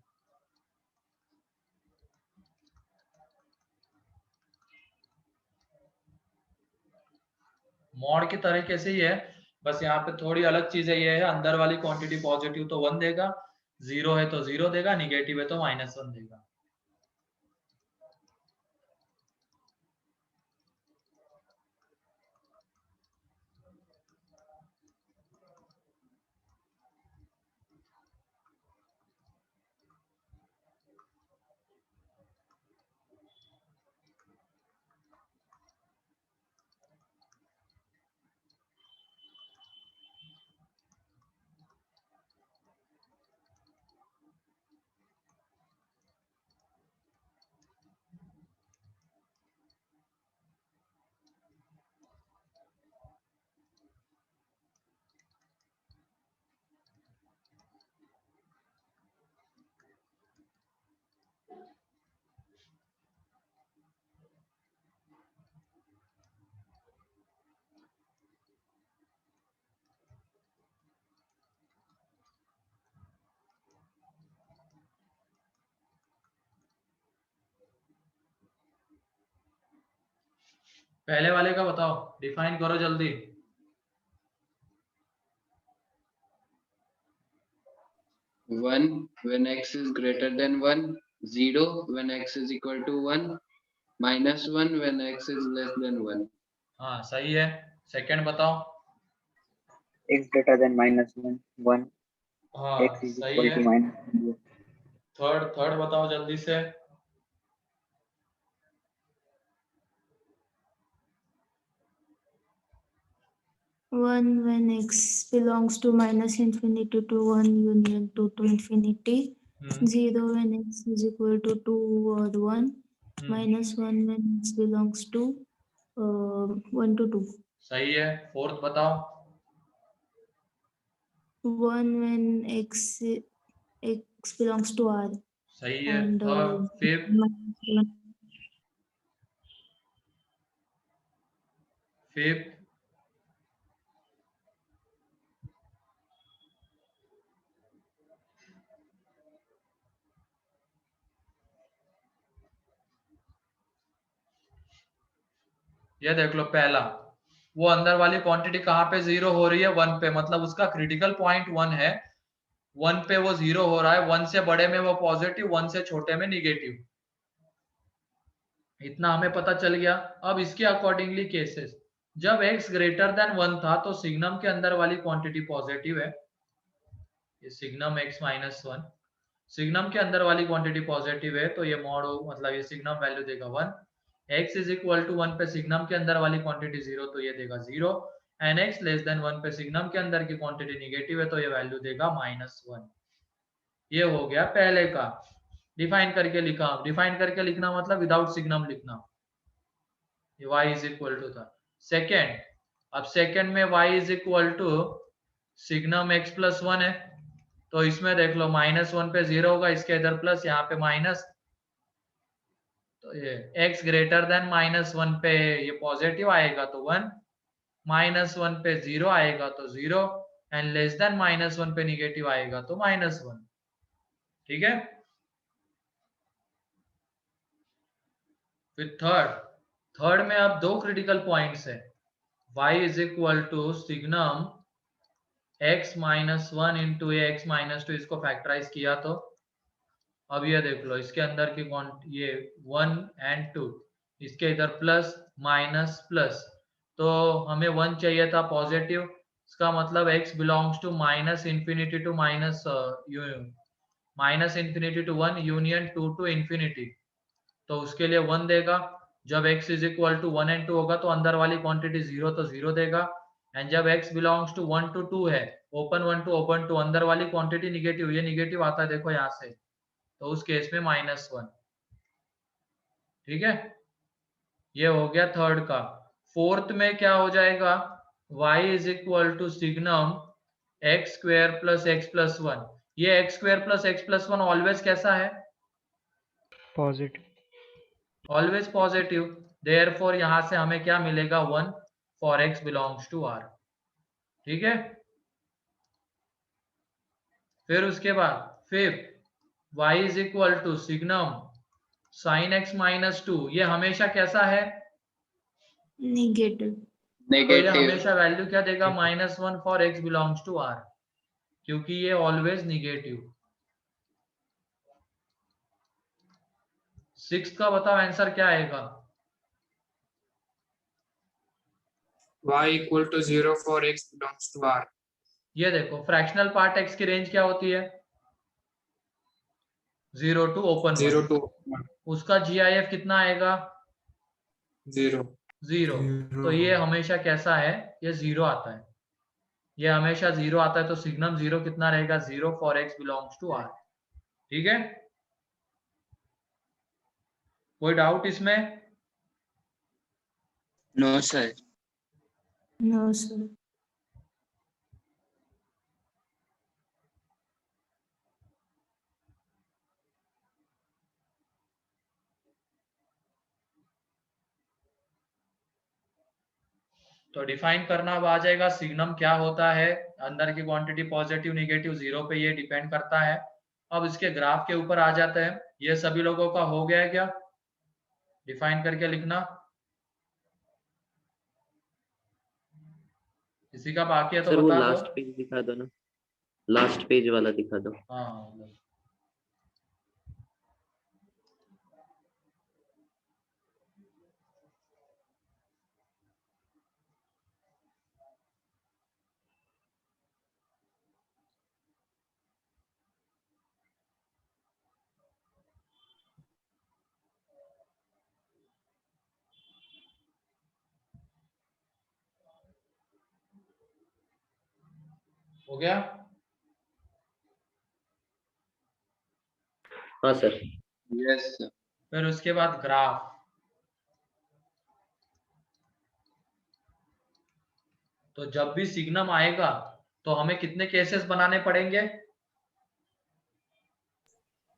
Mod की तरीके से ही है, बस यहाँ पे थोड़ी अलग चीज है। ये है अंदर वाली क्वांटिटी पॉजिटिव तो 1 देगा, 0 है तो 0 देगा, निगेटिव है तो -1 देगा। पहले वाले का बताओ, डिफाइन करो जल्दी। One when x is greater than 1, 0 when x is equal to 1, -1 when x is less than 1. हाँ सही है। सेकंड बताओ। X greater than -1, 1. हाँ X is सही equal है। to -0. थर्ड बताओ जल्दी से। One when x belongs to -infinity to 1 union 2 to infinity. 0 when x is equal to 2 or 1. -1 when x belongs to 1 to 2. सही है। फोर्थ बताओ। 1 when x belongs to R. सही है। And fifth. -1. फिफ्थ। ये देख लो पहला, वो अंदर वाली क्वांटिटी कहाँ पे 0 हो रही है? 1 पे, मतलब उसका क्रिटिकल पॉइंट 1 है। 1 पे वो 0 हो रहा है। 1 से बड़े में वो पॉजिटिव, 1 से छोटे में निगेटिव। इतना हमें पता चल गया। अब इसके अकॉर्डिंगली केसेस, जब x ग्रेटर देन 1 था तो सिग्नम के अंदर वाली क्वांटिटी पॉजिटिव है। ये सिग्नम x -1, सिग्नम के अंदर वाली क्वांटिटी पॉजिटिव है, तो ये मॉड मतलब ये सिग्नम वैल्यू देगा 1। x इज इक्वल टू 1 पे सिग्नम के अंदर वाली क्वांटिटी 0, तो ये देगा 0। एंड x लेस देन 1 पे सिग्नम के अंदर की क्वांटिटी निगेटिव है, तो ये वैल्यू देगा -1। ये हो गया पहले का। डिफाइन करके लिखा। डिफाइन करके लिखना मतलब विदाउट सिग्नम लिखना। ये y इज इक्वल टू था। सेकेंड, अब सेकेंड में y is equal to signum x plus 1 है, तो इसमें देख लो -1 पे 0 होगा, इसके इधर प्लस, यहाँ पे माइनस। तो ये x ग्रेटर देन -1 पे ये पॉजिटिव आएगा तो 1, -1 पे 0 आएगा तो 0, एंड लेस देन -1 पे निगेटिव आएगा तो -1। ठीक है। फिर थर्ड में अब दो क्रिटिकल पॉइंट्स है। y is equal to signum x -1 into x -2, इसको फैक्टराइज किया तो अब ये देख लो इसके अंदर की ये 1 एंड 2, इसके इधर प्लस माइनस प्लस, तो हमें 1 चाहिए था पॉजिटिव, इसका मतलब x belongs to minus infinity to minus infinity to 1 union 2 to infinity, तो उसके लिए 1 देगा। जब x is equal to 1 and 2 होगा तो अंदर वाली क्वांटिटी 0 तो 0 देगा, एंड जब x बिलोंग्स टू 1 टू 2 है, ओपन 1 टू ओपन 2, अंदर वाली क्वांटिटी निगेटिव, ये निगेटिव आता है देखो यहाँ से, तो उस केस में -1। ठीक है, ये हो गया थर्ड का। फोर्थ में क्या हो जाएगा, y is equal to signum x square plus x plus 1। ये x square plus x plus 1 always कैसा है, Positive. ऑलवेज पॉजिटिव, देयरफॉर यहां से हमें क्या मिलेगा, 1 for x belongs to r। ठीक है, फिर उसके बाद fifth, y is equal to signum sine x minus 2, ये हमेशा कैसा है, Negative. तो ये नेगेटिव। हमेशा वैल्यू क्या देगा, -1 for x belongs to r, क्योंकि ये ऑलवेज निगेटिव। सिक्स का बताओ आंसर क्या आएगा, y equal to 0 for x belongs to R. ये देखो फ्रैक्शनल पार्ट x की रेंज क्या होती है, 0 टू ओपन 0 1, to उसका GIF कितना आएगा, 0. 0। तो ये हमेशा कैसा है, ये 0 आता है, ये हमेशा 0 आता है, तो सिग्नम 0 कितना रहेगा, 0 for x belongs to r। ठीक है, कोई डाउट इसमें, No, sir. No, sir. तो डिफाइन करना अब आ जाएगा, सिग्नम क्या होता है, अंदर की क्वांटिटी पॉजिटिव नेगेटिव 0 पे ये डिपेंड करता है। अब इसके ग्राफ के ऊपर आ जाते हैं, ये सभी लोगों का हो गया है क्या, डिफाइन करके लिखना, किसी का बाकी है तो सर वो बता दो। लास्ट पेज दिखा दो ना, लास्ट पेज वाला दिखा दो। हाँ, हो गया। हाँ सर। यस। फिर उसके बाद ग्राफ, तो जब भी सिग्नम आएगा तो हमें कितने केसेस बनाने पड़ेंगे,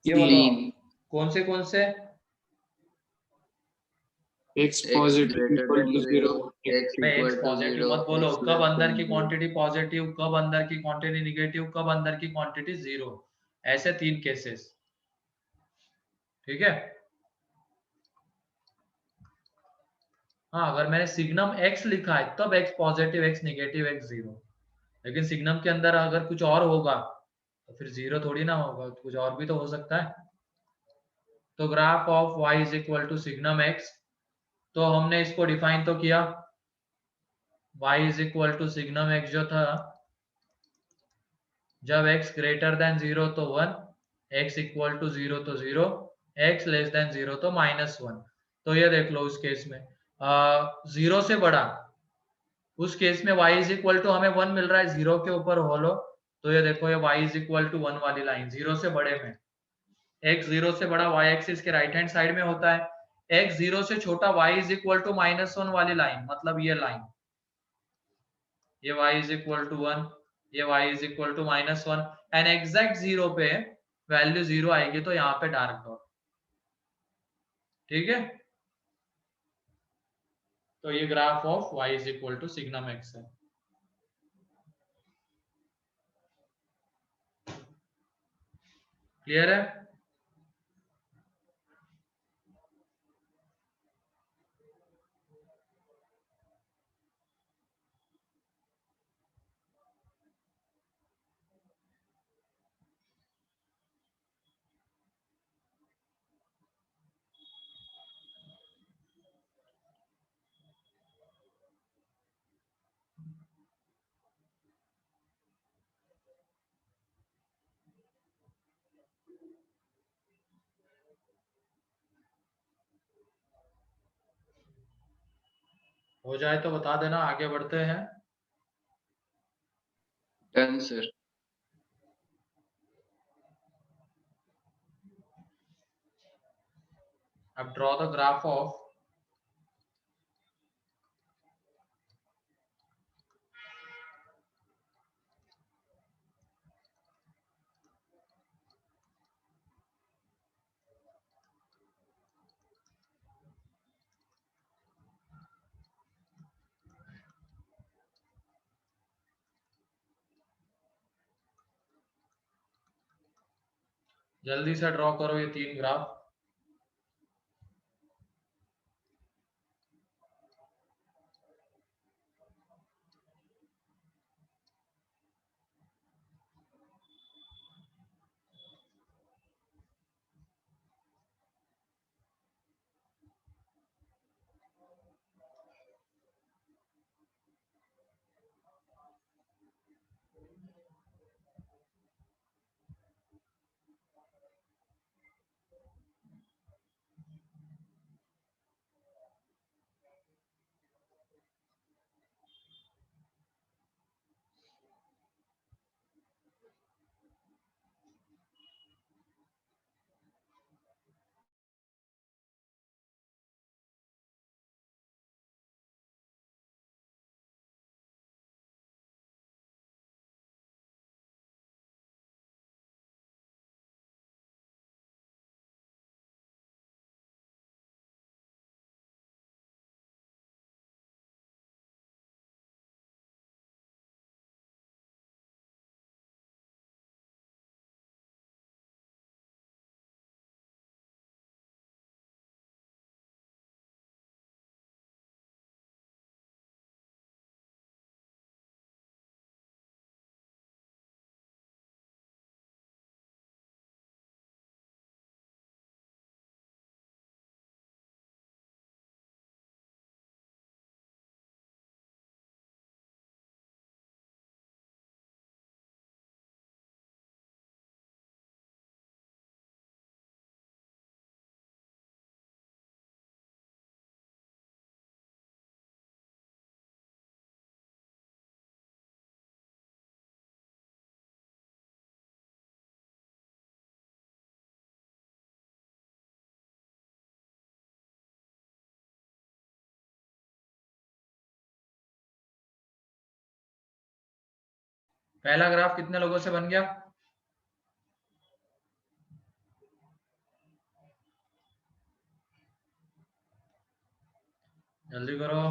ये बताओ, तीन। कौन से, X x positive greater equal than to 0. 0, x भाई equal एक्स to पॉजिटिव 0, मत बोलो, x कब less अंदर than की 0। क्वांटिटी पॉजिटिव, कब अंदर की क्वांटिटी निगेटिव, कब अंदर की क्वांटिटी 0, ऐसे 3 केसेस। ठीक है, हाँ, अगर मैंने सिग्नम x लिखा है तब x positive, x negative, x 0, लेकिन सिग्नम के अंदर अगर कुछ और होगा तो फिर 0 थोड़ी ना होगा, कुछ और भी तो हो सकता है। तो graph of y is equal to signum x, तो हमने इसको डिफाइन तो किया, y is equal to signum x जो था, जब x ग्रेटर देन 0 तो 1, x इक्वल टू 0 तो 0, x लेस देन 0 तो -1। तो ये देख लो उस केस में 0 से बड़ा, उस केस में y इज इक्वल टू हमें 1 मिल रहा है, 0 के ऊपर होलो, तो ये देखो ये y इज इक्वल टू 1 वाली लाइन, 0 से बड़े में, x 0 से बड़ा y एक्सिस के राइट हैंड साइड में होता है, x 0 से छोटा y इज इक्वल टू -1 वाली लाइन, मतलब ये लाइन, ये y इज इक्वल टू 1, ये y is equal to -1, and exact 0 पे वैल्यू 0 आएगी, तो यहाँ पे डार्क डॉट। ठीक है, तो ये graph of y is equal to signum x है। क्लियर है, हो जाए तो बता देना, आगे बढ़ते हैं। Done sir. अब ड्रॉ द ग्राफ ऑफ जल्दी से ड्रॉ करो ये 3 ग्राफ। पहला ग्राफ कितने लोगों से बन गया? जल्दी करो।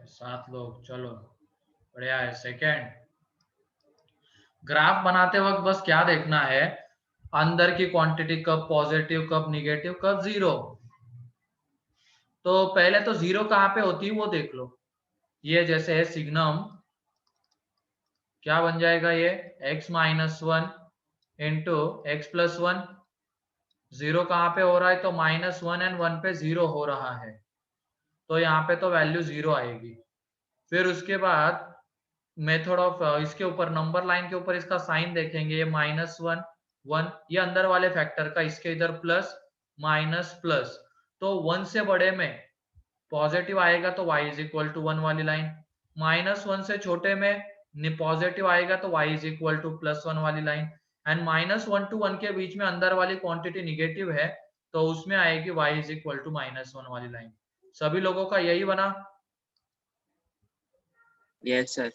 7 लोग, चलो बढ़िया है। सेकेंड ग्राफ बनाते वक्त बस क्या देखना है, अंदर की क्वांटिटी कब पॉजिटिव, कब निगेटिव, कब जीरो। तो पहले तो जीरो कहाँ पे होती है वो देख लो। ये जैसे है सिग्नम, क्या बन जाएगा ये x minus 1 into x plus 1। Zero कहाँ पे हो रहा है, तो -1 एंड 1 पे जीरो हो रहा है, तो यहाँ पे तो वैल्यू जीरो आएगी। फिर उसके बाद मेथड ऑफ इसके ऊपर नंबर लाइन के ऊपर इसका साइन देखेंगे, ये -1 1, ये अंदर वाले फैक्टर का, इसके इधर प्लस माइनस प्लस, तो 1 से बड़े में पॉजिटिव आएगा तो y इज इक्वल टू 1 वाली लाइन, -1 से छोटे में पॉजिटिव आएगा तो y इज इक्वल टू +1 वाली लाइन, एंड -1 to 1 के बीच में अंदर वाली क्वांटिटी निगेटिव है तो उसमें आएगी y इज इक्वल टू -1 वाली लाइन। सभी लोगों का यही बना? Yes sir.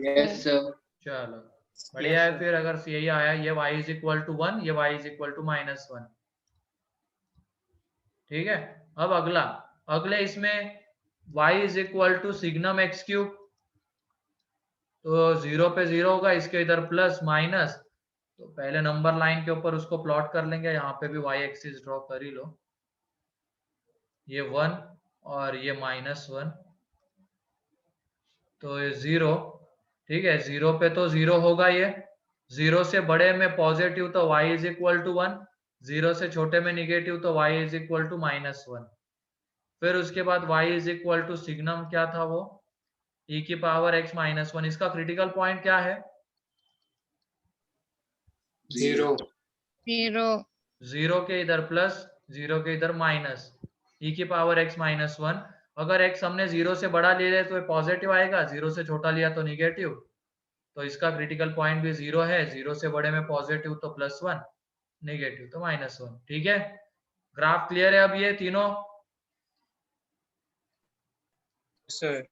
Yes sir. चलो बढ़िया है। फिर अगर यही आया, ये y इज इक्वल टू 1, ये y इज इक्वल टू -1, ठीक है। अब अगले इसमें y is equal to signum x cube, तो 0 पे 0 होगा, इसके इधर प्लस माइनस, तो पहले नंबर लाइन के ऊपर उसको प्लॉट कर लेंगे। यहाँ पे भी y एक्सिस ड्रॉ कर ही लो, ये 1 और ये -1, तो ये 0, ठीक है। 0 पे तो 0 होगा, ये 0 से बड़े में पॉजिटिव तो y इज इक्वल टू 1, 0 से छोटे में निगेटिव तो y इज इक्वल टू -1। फिर उसके बाद y is equal to signum क्या था वो, e की पावर x -1। इसका क्रिटिकल पॉइंट क्या है? 0. 0. 0 के इधर प्लस, 0 के इधर माइनस, e की पावर x माइनस 1। अगर x हमने 0 से बड़ा ले लिया तो ये पॉजिटिव आएगा, 0 से छोटा लिया तो निगेटिव। तो इसका क्रिटिकल पॉइंट भी 0 है, 0 से बड़े में पॉजिटिव तो +1, निगेटिव तो -1। ठीक है, ग्राफ क्लियर है अब ये तीनों? सर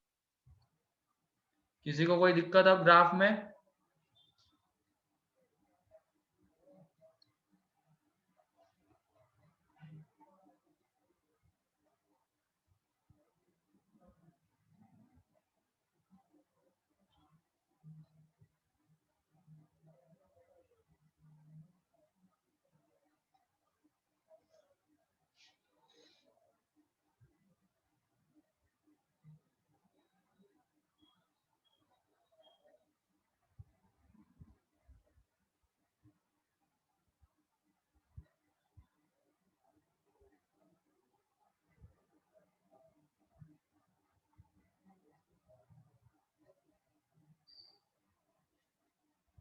किसी को कोई दिक्कत अब ग्राफ में?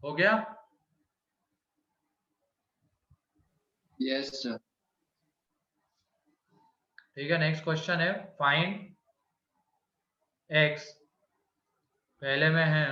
हो गया? Yes, sir. ठीक है, नेक्स्ट क्वेश्चन है फाइंड x। पहले में है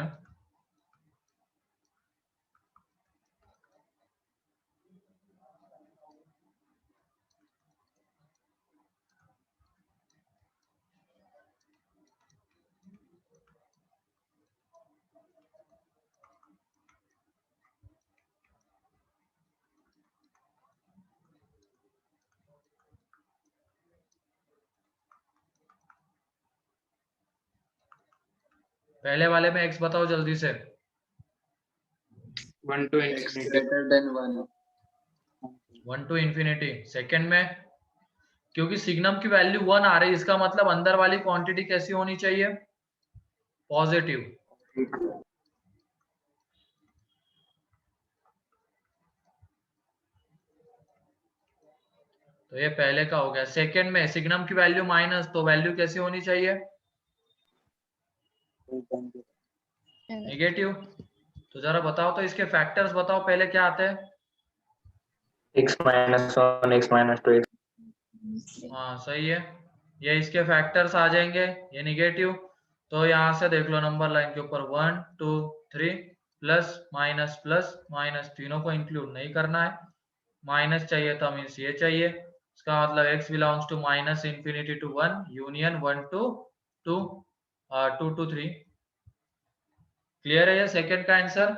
पहले वाले में x बताओ जल्दी से। 1 to X infinity. greater than 1. 1 to infinity. Second में, क्योंकि सिग्नम की वैल्यू 1 आ रही है, इसका मतलब अंदर वाली क्वांटिटी कैसी होनी चाहिए? पॉजिटिव। तो ये पहले का हो गया। सेकंड में सिग्नम की वैल्यू माइनस, तो वैल्यू कैसी होनी चाहिए? नेगेटिव। तो जरा बताओ तो इसके फैक्टर्स बताओ पहले क्या आते हैं? x minus 1, x minus 2, हाँ सही है, ये इसके फैक्टर्स आ जाएंगे, ये निगेटिव। तो यहाँ से देख लो नंबर लाइन के ऊपर 1 2 3 प्लस माइनस तीनों को इंक्लूड नहीं करना है। माइनस चाहिए था मीन्स ये चाहिए, इसका मतलब x belongs to minus infinity to 1 union 1 to 2 2 to 3। Clear है ये सेकंड का आंसर?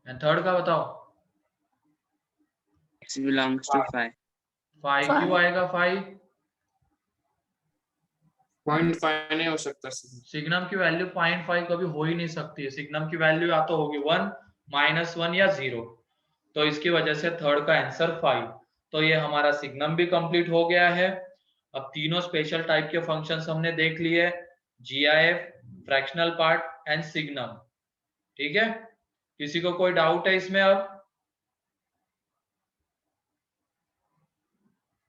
एंड थर्ड का बताओ। x belongs to 5. 5 क्यों आएगा? 5 0.5 नहीं हो सकता सर। सिग्नम की वैल्यू 0.5 कभी हो ही नहीं सकती है। सिग्नम की वैल्यू या तो होगी 1 -1 या 0। तो इसकी वजह से थर्ड का आंसर 5। तो ये हमारा सिग्नम भी कंप्लीट हो गया है। अब तीनों स्पेशल टाइप के फंक्शंस हमने देख लिए, GIF, fractional part and signum. ठीक है, किसी को कोई डाउट है इसमें? अब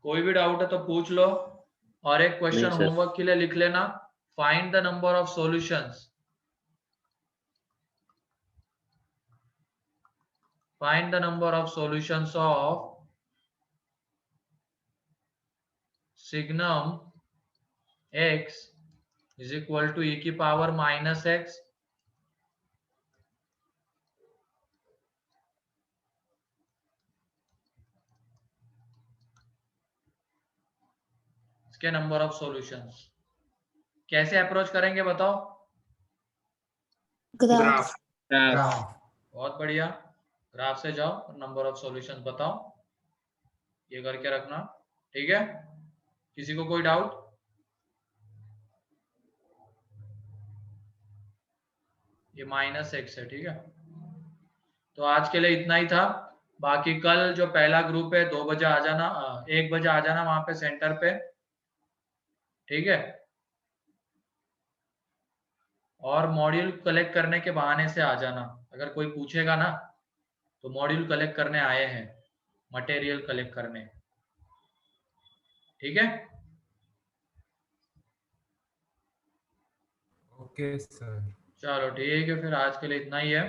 कोई भी डाउट है तो पूछ लो। और एक क्वेश्चन नहीं, सर। होमवर्क के लिए लिख लेना, find the number of solutions. Find the number of solutions of signum x is equal to e की पावर -x इसके नंबर ऑफ सॉल्यूशंस। कैसे अप्रोच करेंगे बताओ? ग्राफ। ग्राफ। बहुत बढ़िया, ग्राफ से जाओ और नंबर ऑफ सॉल्यूशंस बताओ, ये करके रखना। ठीक है, किसी को कोई डाउट? ये -x है। ठीक है, तो आज के लिए इतना ही था। बाकी कल जो पहला ग्रुप है 2 बजे आ जाना, 1 बजे आ जाना वहां पे सेंटर पे। ठीक है, और मॉड्यूल कलेक्ट करने के बहाने से आ जाना। अगर कोई पूछेगा ना तो मॉड्यूल कलेक्ट करने आए हैं, मटेरियल कलेक्ट करने। ठीक है, ओके सर। चलो ठीक है, फिर आज के लिए इतना ही है।